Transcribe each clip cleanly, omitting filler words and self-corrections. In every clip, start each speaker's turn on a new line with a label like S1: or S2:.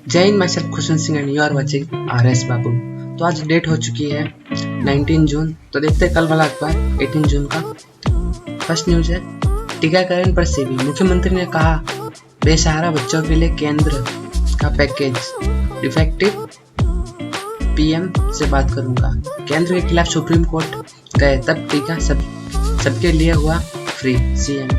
S1: जय Hind, myself Khushan Singh and you are watching RS Babu. तो आज डेट हो चुकी है 19 जून। तो देखते हैं कल वाला अखबार 18 जून का। फर्स्ट न्यूज है टीकाकरण पर सीबी। मुख्यमंत्री ने कहा बेसहारा बच्चों के लिए केंद्र का पैकेज डिफेक्टिव। PM से बात करूंगा। केंद्र के खिलाफ सुप्रीम कोर्ट गए तब टीका सबके लिए हुआ फ्री। CM।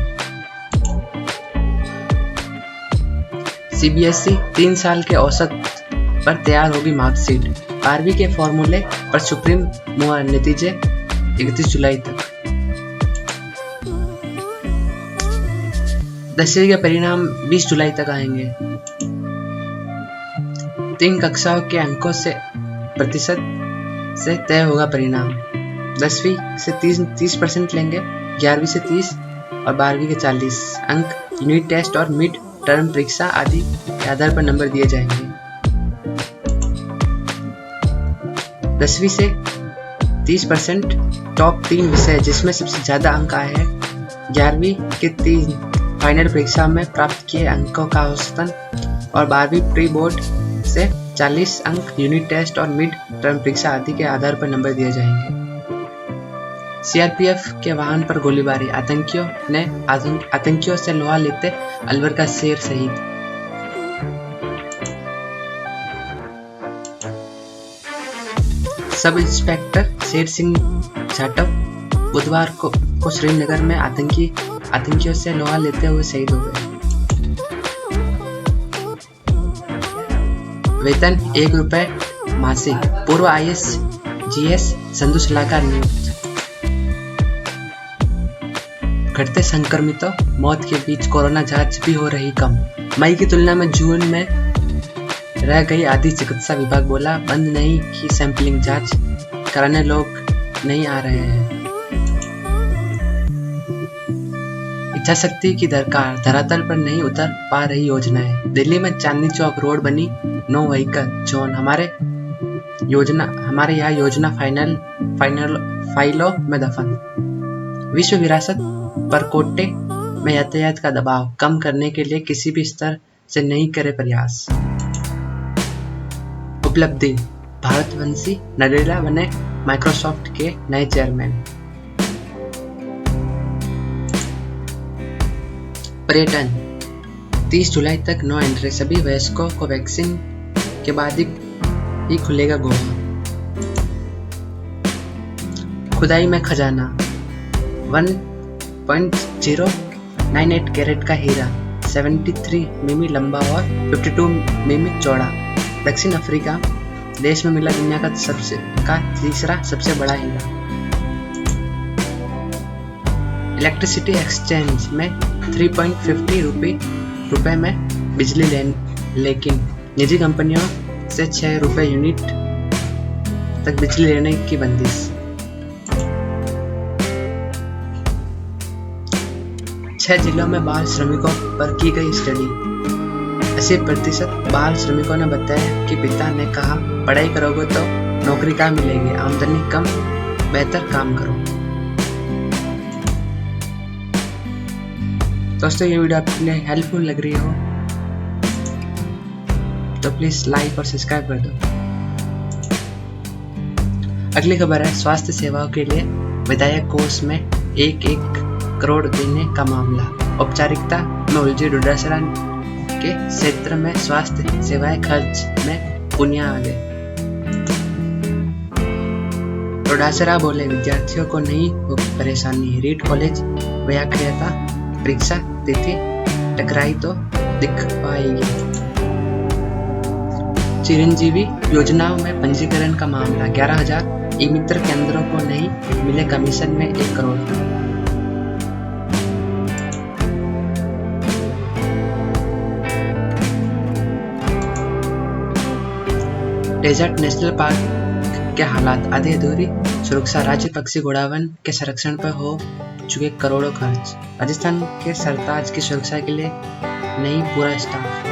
S1: CBSE 3 साल के औसत पर तैयार होगी मार्कशीट। 12वीं के फॉर्मूले पर सुप्रीम मुहर, नतीजे 31 जुलाई तक। 10वीं के परिणाम 20 जुलाई तक आएंगे। 3 कक्षाओं के अंकों से प्रतिशत से तय होगा परिणाम। 10वीं से 30% लेंगे, 11वीं से 30 और 12वीं के 40 अंक। यूनिट टेस्ट और मिड टर्म परीक्षा आदि के आधार पर नंबर दिए जाएंगे। 10वीं से 30% टॉप 3 विषय जिसमें सबसे ज्यादा अंक आए हैं। 11वीं के 3 फाइनल परीक्षा में प्राप्त किए अंकों का औसतन और 12वीं प्री बोर्ड से 40 अंक। यूनिट टेस्ट और मिड टर्म परीक्षा आदि के आधार पर नंबर दिए जाएंगे। CRPF के वाहन पर गोलीबारी। आतंकियों से लोहा लेते अलवर का शेर शहीद। सब इंस्पेक्टर शेर सिंह जाटव बुधवार को श्रीनगर में आतंकियों से लोहा लेते हुए शहीद हो गए। वेतन 1 रुपए मासिक। पूर्व IAS GS संधु सलाहकार नियुक्त। घटते संक्रमितों मौत के बीच कोरोना जांच भी हो रही कम। मई की तुलना में जून में रह गई आधी चिकित्सा विभाग बोला बंद नहीं की सैंपलिंग, जांच कराने लोग नहीं आ रहे हैं। इच्छा शक्ति की दरकार, धरातल पर नहीं उतर पा रही योजनाएं। दिल्ली में चांदनी चौक रोड बनी नो व्हीकल जोन। हमारे यहाँ योजना फाइलों में दफन। विश्व विरासत पर कोटे में यातायात का दबाव कम करने के लिए किसी भी स्तर से नहीं करे प्रयास। उपलब्धि, भारतवंशी नरेला बने माइक्रोसॉफ्ट के नए चेयरमैन। पर्यटन, 30 जुलाई तक नो एंट्री। सभी वयस्कों को वैक्सीन के बाद ही खुलेगा गोवा। खुदाई में खजाना, 1.098 कैरेट का हीरा, 73 मिमी लंबा और 52 मिमी चौड़ा। दक्षिण अफ्रीका देश में मिला दुनिया का तीसरा सबसे बड़ा हीरा। इलेक्ट्रिसिटी एक्सचेंज में 3.50 रुपए में बिजली लेकिन निजी कंपनियों से 6 रुपए यूनिट तक बिजली लेने की बंदिश। 6 जिलों में बाल श्रमिकों पर की गई स्टडी। 80% बाल श्रमिकों ने बताया कि पिता ने कहा पढ़ाई करोगे तो नौकरी कहाँ मिलेगी, आमदनी कम, बेहतर काम करो। दोस्तों, ये वीडियो आपके लिए हेल्पफुल लग रही हो तो प्लीज लाइक और सब्सक्राइब कर दो। अगली खबर है स्वास्थ्य सेवाओं के लिए विधायक कोष में 1 करोड़ देने का मामला। औपचारिकता में उलझी डोडासरा के क्षेत्र में स्वास्थ्य सेवाएं खर्च में पुनिया आगे। डोडासरा बोले विद्यार्थियों को नहीं हो परेशानी। रीट कॉलेज व्याख्याता परीक्षा तिथि टकराई तो दिख पाएगी। चिरंजीवी योजनाओं में पंजीकरण का मामला। 11,000 ई-मित्र केंद्रों को नहीं मिले कमीशन में 1 करोड़। डेजर्ट नेशनल पार्क के हालात, आधी अधूरी सुरक्षा। राज्य पक्षी घोड़ावन के संरक्षण पर हो चुके करोड़ों खर्च। राजस्थान के सरताज की सुरक्षा के लिए नहीं पूरा स्टाफ।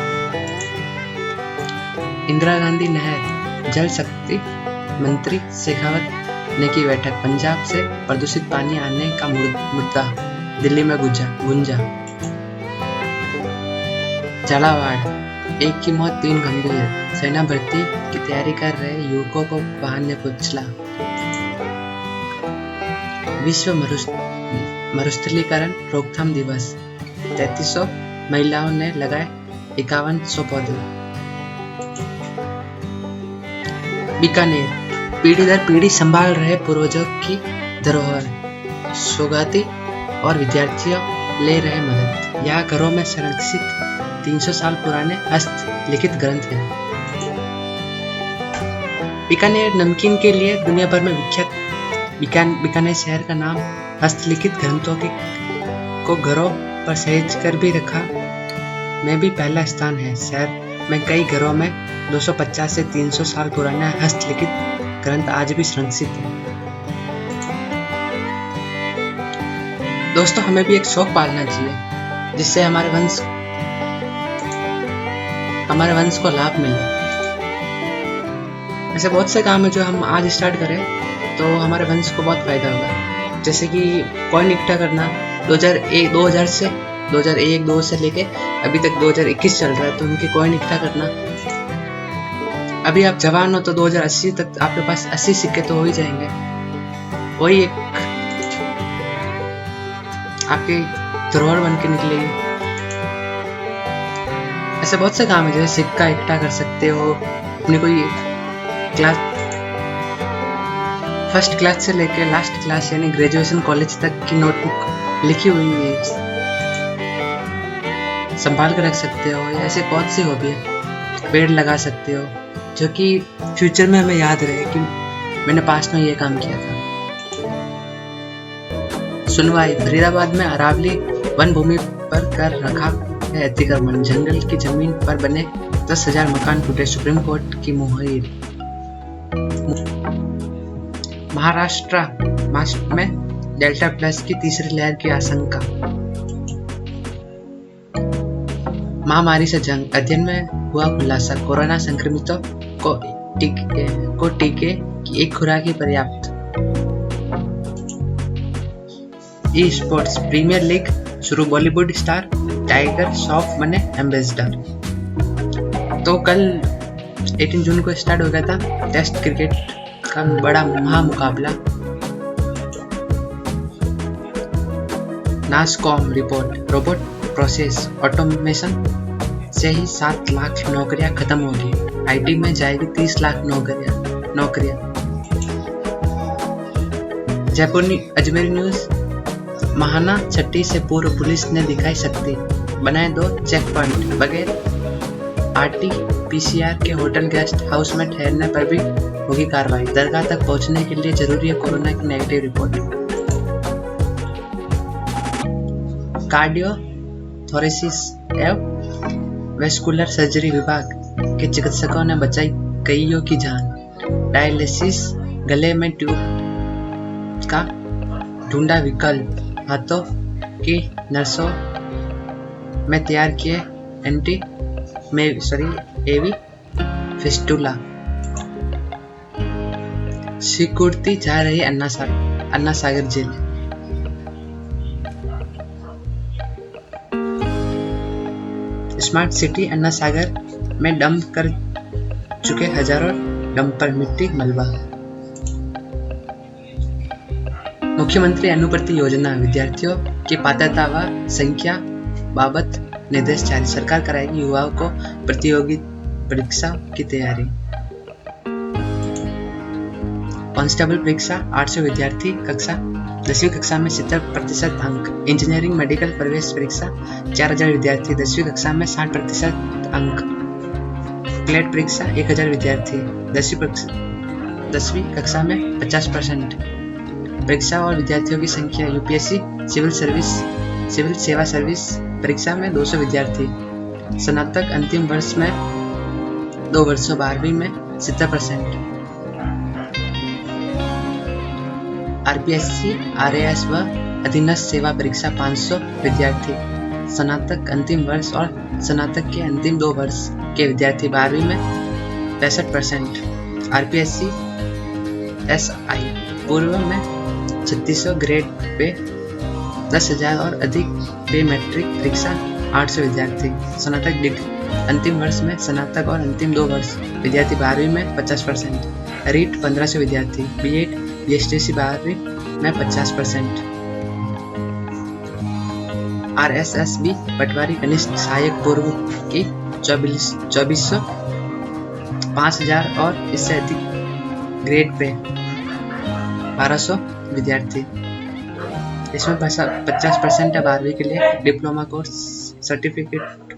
S1: इंदिरा गांधी नहर जल शक्ति मंत्री शेखावत ने की बैठक। पंजाब से प्रदूषित पानी आने का मुद्दा दिल्ली में गूंजा। झालावाड़ एक की मौत, 3 गंभीर। सेना भर्ती की तैयारी कर रहे युवकों को वाहन ने कुचला। विश्व मरुस्थलीकरण रोकथाम दिवस। 3300 महिलाओं ने लगाए 5100 पौधे। बीकानेर, पीढ़ी दर पीढ़ी संभाल रहे पूर्वजों की धरोहर। सौगाती और विद्यार्थियों ले रहे मदद। यहाँ घरों में संरक्षित 300 साल पुराने हस्तलिखित ग्रंथ हैं। बीकानेर नमकीन के लिए दुनिया भर में विख्यात बीकानेर शहर का नाम हस्तलिखित ग्रंथों को घरों पर सहेज कर भी रखा में भी पहला स्थान है। शहर में कई घरों में 250 से 300 साल पुराने हस्तलिखित ग्रंथ आज भी संरक्षित हैं। दोस्तों, हमें भी एक शौक पालना चाहिए जिससे हमारे वंश को लाभ मिले। ऐसे बहुत से काम है जो हम आज स्टार्ट करें तो हमारे वंश को बहुत फायदा होगा। जैसे कि कॉइन इकट्ठा करना 2001-2 से लेके अभी तक 2021 चल रहा है, तो उनके कॉइन इकट्ठा करना। अभी आप जवान हो तो 2080 तक आपके पास 80 सिक्के तो हो ही जाएंगे। वही एक आपकी धरोहर बन के निकलेगी। ऐसे बहुत से काम है जैसे सिक्का इकट्ठा कर सकते हो। अपनी कोई क्लास फर्स्ट क्लास से लेकर लास्ट क्लास यानी ग्रेजुएशन कॉलेज तक की नोटबुक लिखी हुई है, संभाल कर रख सकते हो। या ऐसे बहुत सी हॉबी है। पेड़ लगा सकते हो जो कि फ्यूचर में हमें याद रहे कि मैंने पास्ट में ये काम किया था। सुनवाई, फरीदाबाद में अरावली वन भूमि पर कर रखा है अतिक्रमण। जंगल की जमीन पर बने 10,000 मकान टूटे, सुप्रीम कोर्ट की मुहर। महाराष्ट्र में डेल्टा प्लस की तीसरी लहर की आशंका। महामारी से जंग, अध्ययन में हुआ खुलासा। कोरोना संक्रमितों को टीके की एक खुराक ही पर्याप्त। ई स्पोर्ट्स, प्रीमियर लीग शुरू। बॉलीवुड स्टार टाइगर श्रॉफ बने एम्बेसडर। तो कल 18 जून को स्टार्ट हो गया था टेस्ट क्रिकेट का बड़ा महामुकाबला। Nasscom report, robot process automation से ही 7 लाख नौकरियां खत्म होगी। आईटी में जाएगी 30 लाख नौकरियां। जयपुर अजमेर न्यूज, महाना छठी से पूर्व पुलिस ने दिखाई शक्ति। बनाए 2 चेक पॉइंट। बगैर RT-PCR के होटल गेस्ट हाउस में ठहरने पर भी होगी कार्रवाई। दरगाह तक पहुंचने के लिए जरूरी है कोरोना की नेगेटिव रिपोर्ट। कार्डियो थोरेसिस एवं वेस्कुलर सर्जरी विभाग के चिकित्सकों ने बचाई कईयों की जान। डायलिसिस, गले में ट्यूब का ढूंढा विकल्प। हाथों की नसों में तैयार किए एवी फिस्टुला। सिकुड़ती जा रही अन्ना सागर जेल। स्मार्ट सिटी अन्ना सागर में डंप कर चुके हजारों डंपर, मिट्टी मलबा। मुख्यमंत्री अनुप्रति योजना, विद्यार्थियों की पात्रता व संख्या बाबत निर्देश जारी। सरकार कराएगी युवाओं को प्रतियोगी परीक्षा की तैयारी। कांस्टेबल परीक्षा 800 विद्यार्थी 10वीं कक्षा में 70% अंक। इंजीनियरिंग मेडिकल प्रवेश परीक्षा 4000 विद्यार्थी 10वीं कक्षा में 60% अंक। क्लेट परीक्षा 1000 विद्यार्थी 10वीं कक्षा में 50%। परीक्षा और विद्यार्थियों की संख्या। यूपीएससी सिविल सेवा सर्विस परीक्षा में 200 विद्यार्थी। स्नातक अंतिम वर्ष में 2 वर्षों 12वीं में 70%। आरपीएससी आरएएस व अधीनस्थ सेवा परीक्षा 500 विद्यार्थी। स्नातक अंतिम वर्ष और स्नातक के अंतिम 2 वर्ष के विद्यार्थी 12वीं में 65%। आरपीएससी एसआई पूर्व में 3600 ग्रेड पे 10,000 और अधिक पे मैट्रिक परीक्षा 800 विद्यार्थी। स्नातक डिग्री अंतिम वर्ष में स्नातक और अंतिम 2 वर्ष विद्यार्थी 12वीं में 50%। रीट 1500 विद्यार्थी। बीएड बीएसटीसी 12वीं में 50%। RSSB पटवारी कनिष्ठ सहायक पूर्व की 2400 5000 और इससे अधिक ग्रेड पे 1200 विद्यार्थी। इसमें 50% है 12वीं के लिए। Diploma course certificate